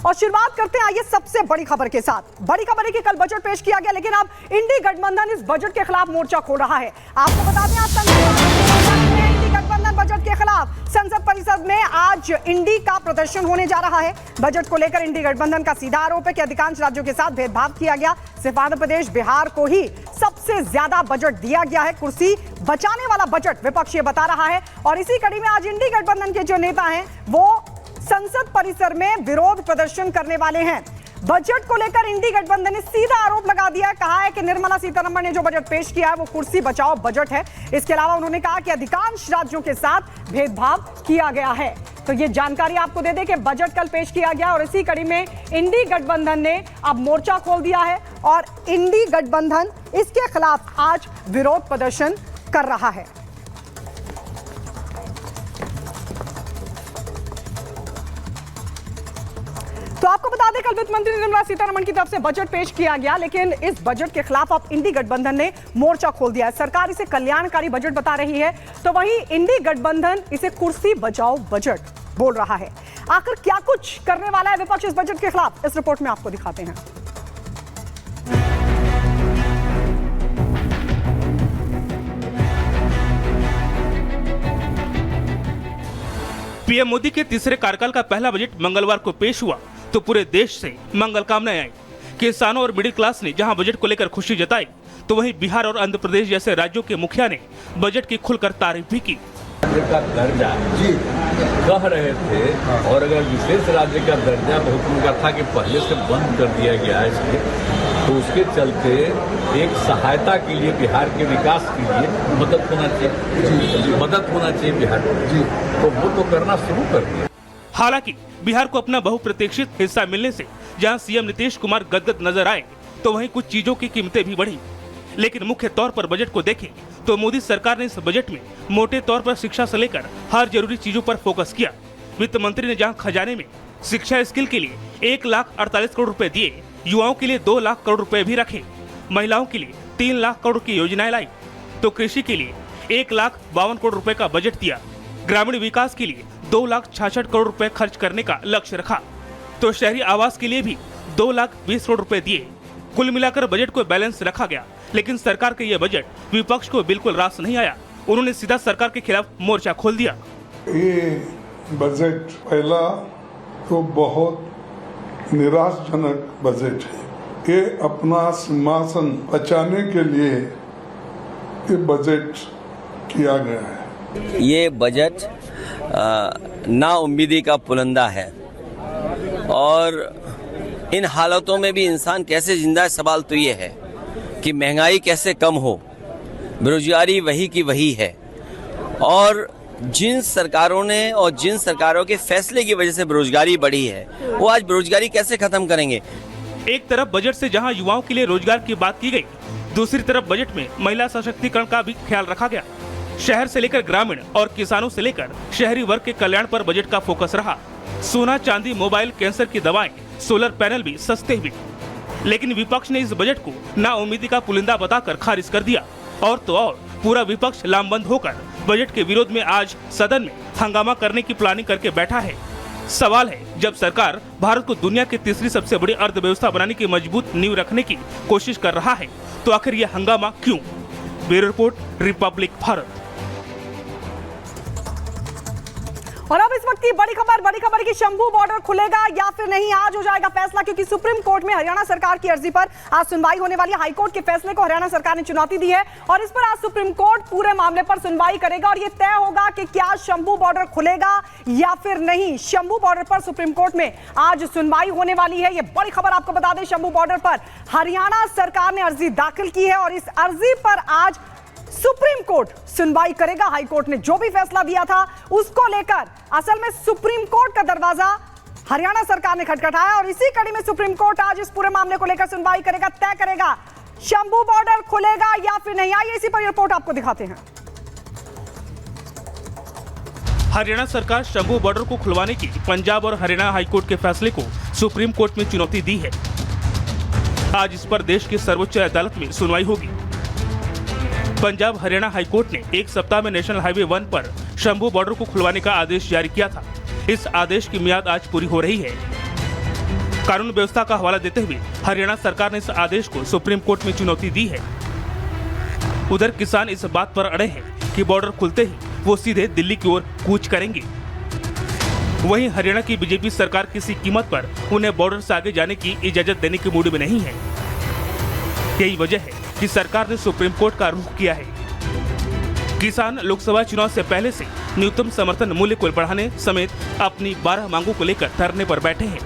और शुरुआत करते हैं आइए सबसे बड़ी खबर के साथ। बड़ी खबर है कि कल बजट पेश किया गया, लेकिन अब इंडी गठबंधन इस बजट के खिलाफ मोर्चा खोल रहा है। आपको बता दें, आज इंडी गठबंधन बजट के खिलाफ संसद परिसर में आज इंडी का प्रदर्शन होने जा रहा है। बजट को लेकर इंडी गठबंधन का सीधा आरोप है कि अधिकांश राज्यों के साथ भेदभाव किया गया। सिर्फ आंध्र प्रदेश, बिहार को ही सबसे ज्यादा बजट दिया गया है। कुर्सी बचाने वाला बजट विपक्ष ये बता रहा है। और इसी कड़ी में आज इंडी गठबंधन के जो नेता हैं वो संसद परिसर में विरोध प्रदर्शन करने वाले हैं। बजट को लेकर इंडी गठबंधन ने सीधा आरोप लगा दिया है। कहा है कि निर्मला सीतारमण ने जो बजट पेश किया है वो कुर्सी बचाओ बजट है। इसके अलावा उन्होंने कहा कि अधिकांश राज्यों के साथ भेदभाव किया गया है। तो ये जानकारी आपको दे दें कि बजट कल पेश किया गया और इसी कड़ी में इंडी गठबंधन ने अब मोर्चा खोल दिया है और इंडी गठबंधन इसके खिलाफ आज विरोध प्रदर्शन कर रहा है। तो आपको बता दें, कल वित्त मंत्री निर्मला सीतारमण की तरफ से बजट पेश किया गया, लेकिन इस बजट के खिलाफ अब इंडी गठबंधन ने मोर्चा खोल दिया है। सरकार इसे कल्याणकारी बजट बता रही है, तो वहीं इंडी गठबंधन इसे कुर्सी बचाओ बजट बोल रहा है। आखिर क्या कुछ करने वाला है विपक्ष इस बजट के खिलाफ, इस रिपोर्ट में आपको दिखाते हैं। पीएम मोदी के तीसरे कार्यकाल का पहला बजट मंगलवार को पेश हुआ तो पूरे देश से मंगल कामनाएं आई। किसानों और मिडिल क्लास ने जहां बजट को लेकर खुशी जताई, तो वहीं बिहार और आंध्र प्रदेश जैसे राज्यों के मुखिया ने बजट की खुलकर तारीफ भी की। राज्य का दर्जा कह रहे थे और अगर विशेष राज्य का दर्जा बहुत उनका था कि पहले से बंद कर दिया गया है इसके, तो उसके चलते एक सहायता के लिए बिहार के विकास के लिए मदद होना चाहिए बिहार को, तो वो तो करना शुरू कर दिया। हालांकि बिहार को अपना बहुप्रतीक्षित हिस्सा मिलने से जहां सीएम नीतीश कुमार गदगद नजर आए, तो वहीं कुछ चीजों की कीमतें भी बढ़ी। लेकिन मुख्य तौर पर बजट को देखें तो मोदी सरकार ने इस बजट में मोटे तौर पर शिक्षा से लेकर हर जरूरी चीजों पर फोकस किया। वित्त मंत्री ने जहां खजाने में शिक्षा स्किल के लिए 1,48 करोड़ रुपए दिए, युवाओं के लिए 2 लाख करोड़ रुपए भी रखे, महिलाओं के लिए 3 लाख करोड़ की योजनाएं लाई, तो कृषि के लिए 1,52 करोड़ रुपए का बजट दिया। ग्रामीण विकास के लिए 2,66 करोड़ रुपए खर्च करने का लक्ष्य रखा, तो शहरी आवास के लिए भी 2,20 करोड़ रुपए दिए। कुल मिलाकर बजट को बैलेंस रखा गया, लेकिन सरकार का यह बजट विपक्ष को बिल्कुल रास नहीं आया। उन्होंने सीधा सरकार के खिलाफ मोर्चा खोल दिया। ये बजट पहला तो बहुत निराशजनक बजट है। ये अपना सिंहासन बचाने के लिए ये बजट किया गया है। ये बजट नाउम्मीदी का पुलंदा है और इन हालातों में भी इंसान कैसे जिंदा है, सवाल तो ये है कि महंगाई कैसे कम हो, बेरोजगारी वही की वही है। और जिन सरकारों ने और जिन सरकारों के फैसले की वजह से बेरोजगारी बढ़ी है, वो आज बेरोजगारी कैसे खत्म करेंगे। एक तरफ बजट से जहां युवाओं के लिए रोजगार की बात की गई, दूसरी तरफ बजट में महिला सशक्तिकरण का भी ख्याल रखा गया। शहर से लेकर ग्रामीण और किसानों से लेकर शहरी वर्ग के कल्याण पर बजट का फोकस रहा। सोना, चांदी, मोबाइल, कैंसर की दवाएं, सोलर पैनल भी सस्ते हुए। लेकिन विपक्ष ने इस बजट को नाउम्मीदी का पुलिंदा बताकर खारिज कर दिया। और तो और पूरा विपक्ष लामबंद होकर बजट के विरोध में आज सदन में हंगामा करने की प्लानिंग करके बैठा है। सवाल है, जब सरकार भारत को दुनिया की तीसरी सबसे बड़ी अर्थव्यवस्था बनाने की मजबूत नींव रखने की कोशिश कर रहा है, तो आखिर यह हंगामा क्यों? Bureau report, Republic Bharat. और अब इस वक्त की बड़ी खबर कि शंभू बॉर्डर खुलेगा या फिर नहीं, आज हो जाएगा फैसला, क्योंकि सुप्रीम कोर्ट में हरियाणा सरकार की अर्जी पर आज सुनवाई होने वाली है। हाईकोर्ट के फैसले को हरियाणा सरकार ने चुनौती दी है और इस पर आज सुप्रीम कोर्ट पूरे मामले पर सुनवाई करेगा और यह तय होगा कि क्या शंभू बॉर्डर खुलेगा या फिर नहीं। शंभू बॉर्डर पर सुप्रीम कोर्ट में आज सुनवाई होने वाली है। यह बड़ी खबर आपको बता दें, शंभू बॉर्डर पर हरियाणा सरकार ने अर्जी दाखिल की है और इस अर्जी पर आज सुप्रीम कोर्ट सुनवाई करेगा। हाईकोर्ट ने जो भी फैसला दिया था उसको लेकर असल में सुप्रीम कोर्ट का दरवाजा हरियाणा सरकार ने खटखटाया और इसी कड़ी में सुप्रीम कोर्ट आज इस पूरे मामले को लेकर सुनवाई करेगा, तय करेगा शंभू बॉर्डर खुलेगा या फिर नहीं। आइए इसी पर रिपोर्ट आपको दिखाते हैं। हरियाणा सरकार शंभू बॉर्डर को खुलवाने की पंजाब और हरियाणा हाईकोर्ट के फैसले को सुप्रीम कोर्ट में चुनौती दी है। आज इस पर देश की सर्वोच्च अदालत में सुनवाई होगी। पंजाब हरियाणा हाईकोर्ट ने एक सप्ताह में नेशनल हाईवे 1 पर शंभू बॉर्डर को खुलवाने का आदेश जारी किया था। इस आदेश की मियाद आज पूरी हो रही है। कानून व्यवस्था का हवाला देते हुए हरियाणा सरकार ने इस आदेश को सुप्रीम कोर्ट में चुनौती दी है। उधर किसान इस बात पर अड़े हैं कि बॉर्डर खुलते ही वो सीधे दिल्ली की ओर कूच करेंगे। वहीं हरियाणा की बीजेपी सरकार किसी कीमत पर उन्हें बॉर्डर से आगे जाने की इजाजत देने के मूड में नहीं है। यही वजह है कि सरकार ने सुप्रीम कोर्ट का रुख किया है। किसान लोकसभा चुनाव से पहले से न्यूनतम समर्थन मूल्य को बढ़ाने समेत अपनी 12 मांगों को लेकर धरने पर बैठे हैं।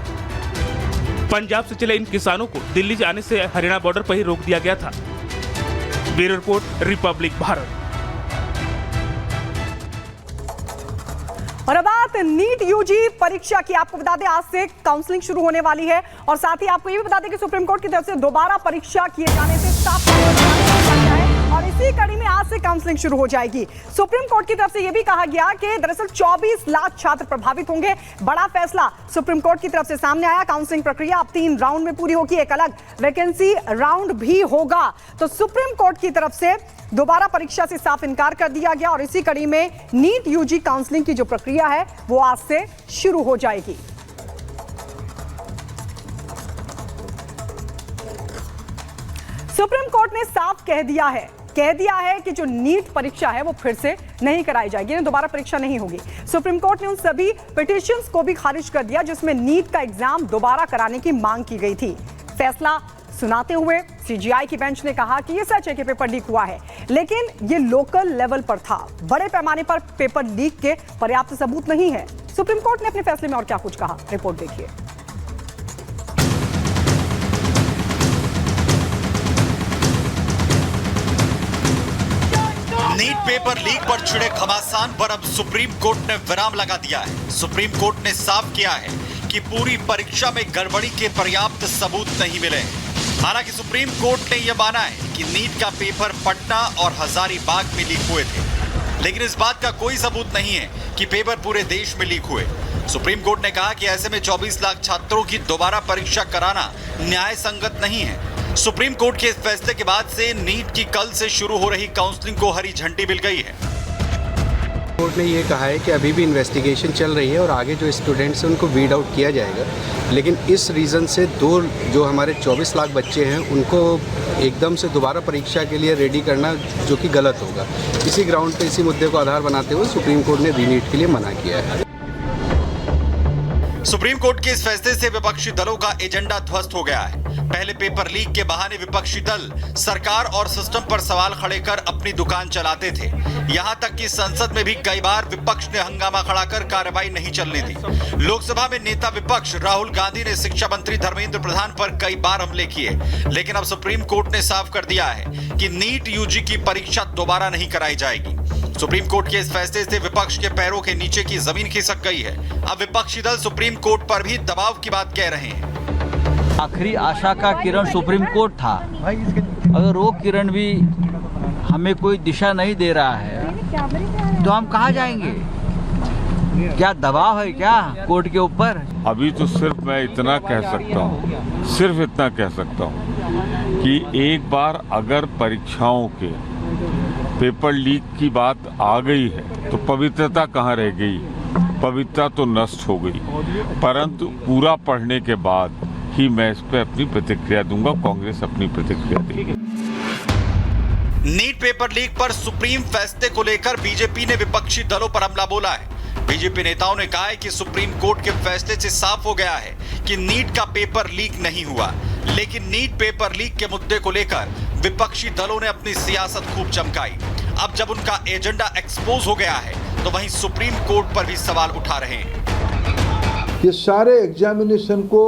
पंजाब से चले इन किसानों को दिल्ली आने से हरियाणा बॉर्डर पर ही रोक दिया गया था। Bureau report, Republic Bharat. और अब बात नीट यूजी परीक्षा की। आपको बता दें आज से काउंसलिंग शुरू होने वाली है और साथ ही आपको ये भी बता दें कि सुप्रीम कोर्ट की तरफ से दोबारा परीक्षा किए जाने से साफ है और इसी कड़ी में आज से काउंसलिंग शुरू हो जाएगी। सुप्रीम कोर्ट की तरफ से यह भी कहा गया कि दरअसल 24 लाख छात्र प्रभावित होंगे। बड़ा फैसला सुप्रीम कोर्ट की तरफ से सामने आया। काउंसलिंग प्रक्रिया अब 3 राउंड में पूरी होगी, एक अलग वैकेंसी राउंड भी होगा। तो सुप्रीम कोर्ट की तरफ से दोबारा परीक्षा से साफ इनकार कर दिया गया और इसी कड़ी में नीट यूजी काउंसलिंग की जो प्रक्रिया है वो आज से शुरू हो जाएगी। सुप्रीम कोर्ट ने साफ कह दिया है कि जो नीट परीक्षा है वो फिर से नहीं कराई जाएगी, दोबारा परीक्षा नहीं होगी। सुप्रीम कोर्ट ने उन सभी पिटीशंस को भी खारिज कर दिया जिसमें नीट का एग्जाम दोबारा कराने की मांग की गई थी। फैसला सुनाते हुए सीजीआई की बेंच ने कहा कि यह सच है कि पेपर लीक हुआ है, लेकिन यह लोकल लेवल पर था, बड़े पैमाने पर पेपर लीक के पर्याप्त सबूत नहीं है। सुप्रीम कोर्ट ने अपने फैसले में और क्या कुछ कहा, रिपोर्ट देखिए। नीट पेपर लीक पर छिड़े घमासान पर अब सुप्रीम कोर्ट ने विराम लगा दिया है। सुप्रीम कोर्ट ने साफ किया है कि पूरी परीक्षा में गड़बड़ी के पर्याप्त सबूत नहीं मिले। हालांकि सुप्रीम कोर्ट ने यह माना है कि नीट का पेपर पटना और हजारीबाग में लीक हुए थे, लेकिन इस बात का कोई सबूत नहीं है कि पेपर पूरे देश में लीक हुए। सुप्रीम कोर्ट ने कहा कि ऐसे में 24 लाख छात्रों की दोबारा परीक्षा कराना न्याय संगत नहीं है। सुप्रीम कोर्ट के इस फैसले के बाद से नीट की कल से शुरू हो रही काउंसलिंग को हरी झंडी मिल गई है। कोर्ट ने ये कहा है कि अभी भी इन्वेस्टिगेशन चल रही है और आगे जो स्टूडेंट्स हैं उनको वीड आउट किया जाएगा, लेकिन इस रीज़न से जो हमारे 24 लाख बच्चे हैं उनको एकदम से दोबारा परीक्षा के लिए रेडी करना जो कि गलत होगा। इसी ग्राउंड पे इसी मुद्दे को आधार बनाते हुए सुप्रीम कोर्ट ने रीनीट के लिए मना किया है। सुप्रीम कोर्ट के इस फैसले से विपक्षी दलों का एजेंडा ध्वस्त हो गया है। पहले पेपर लीक के बहाने विपक्षी दल सरकार और सिस्टम पर सवाल खड़े कर अपनी दुकान चलाते थे। यहां तक कि संसद में भी कई बार विपक्ष ने हंगामा खड़ा कर कार्रवाई नहीं चलने दी। लोकसभा में नेता विपक्ष राहुल गांधी ने शिक्षा मंत्री धर्मेंद्र प्रधान पर कई बार हमले किए, लेकिन अब सुप्रीम कोर्ट ने साफ कर दिया है कि नीट यूजी की परीक्षा दोबारा नहीं कराई जाएगी। सुप्रीम कोर्ट के इस फैसले से विपक्ष के पैरों के नीचे की जमीन खिसक गई है। अब विपक्षी दल सुप्रीम कोर्ट पर भी दबाव की बात कह रहे हैं। आखिरी आशा का किरण सुप्रीम कोर्ट था, अगर वो किरण भी हमें कोई दिशा नहीं दे रहा है तो हम कहाँ जाएंगे? क्या दबाव है क्या कोर्ट के ऊपर? अभी तो सिर्फ मैं इतना कह सकता हूँ कि एक बार अगर परीक्षाओं के पेपर लीक की बात आ गई है तो पवित्रता कहाँ रह गई? पवित्रता तो नष्ट हो गई। परंतु पूरा पढ़ने के बाद ही मैं इस पर अपनी प्रतिक्रिया दूंगा, कांग्रेस अपनी प्रतिक्रिया देगी। नीट पेपर लीक पर सुप्रीम फैसले को लेकर बीजेपी ने विपक्षी दलों पर हमला बोला है। बीजेपी नेताओं ने कहा है कि सुप्रीम कोर्ट के फैसले से साफ हो गया है कि नीट का पेपर लीक नहीं हुआ, लेकिन नीट पेपर लीक के मुद्दे को लेकर विपक्षी दलों ने अपनी सियासत खूब चमकाई। अब जब उनका एजेंडा एक्सपोज हो गया है तो वहीं सुप्रीम कोर्ट पर भी सवाल उठा रहे हैं। ये सारे एग्जामिनेशन को